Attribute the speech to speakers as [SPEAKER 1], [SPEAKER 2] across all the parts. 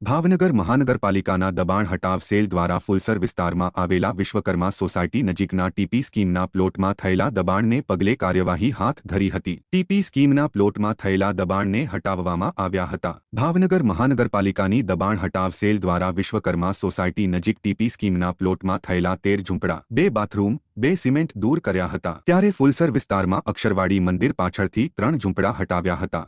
[SPEAKER 1] ભાવનગર મહાનગરપાલિકાના દબાણ હટાવ સેલ દ્વારા ફુલસર વિસ્તારમાં આવેલા વિશ્વકર્મા સોસાયટી નજીકના ટીપી સ્કીમના પ્લોટમાં થયેલા દબાણને પગલે કાર્યવાહી હાથ ધરી હતી। ટીપી સ્કીમના પ્લોટમાં થયેલા દબાણને હટાવવામાં આવ્યા હતા। ભાવનગર મહાનગરપાલિકાની દબાણ હટાવ સેલ દ્વારા વિશ્વકર્મા સોસાયટી નજીક ટીપી સ્કીમના પ્લોટમાં થયેલા 13 ઝૂંપડા, 2 બાથરૂમ, 2 સિમેન્ટ દૂર કર્યા હતા। ત્યારે ફુલસર વિસ્તારમાં અક્ષરવાડી મંદિર પાછળથી 3 ઝૂંપડા હટાવ્યા હતા।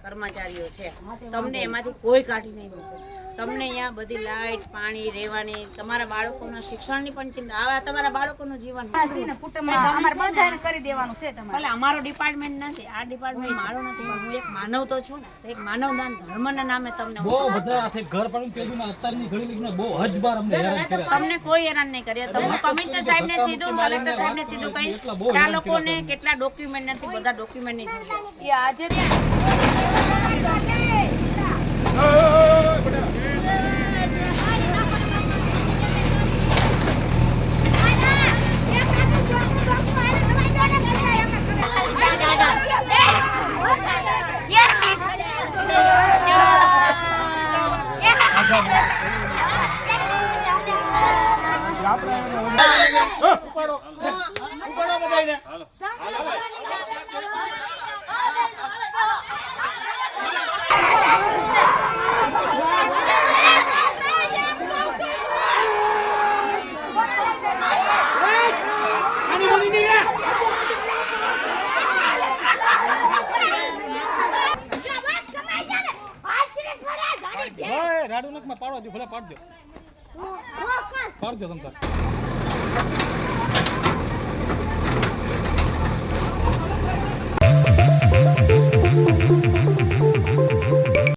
[SPEAKER 2] कर्मचारीओ छे तमने एमांथी कोई काढी नहीं मूके। तमने अहींया बधी लाइट पाणी रहेवानी तमारा बाळकोना शिक्षणनी पण चिंता आवा तमारा बाळकोनुं जीवन
[SPEAKER 3] ने कुटुंबमां अमार बधाने करी देवानुं छे तमारे।
[SPEAKER 2] भले अमारो डिपार्टमेंट नथी आ डिपार्टमेंट मारो नथी पण हुं एक मानव तो छुं ने एक मानवदान धर्मना नामे तमने
[SPEAKER 4] बो बधा आथे घर पण पेदुना अत्याરની ઘડી લીગને બહુ હજબાર અમને હેરાન કર્યા।
[SPEAKER 2] તમને કોઈ હેરાન નહીં કર્યા। તમે કમિશનર સાહેબને સીધું કલેક્ટર સાહેબને સીધું કઈ કે આ લોકોને કેટલા ડોક્યુમેન્ટ નથી બધા ડોક્યુમેન્ટની જરૂર છે।
[SPEAKER 3] એ આજે
[SPEAKER 4] રાડુનક માં પાડવા દો ભલે પાડ દો તમ તાર।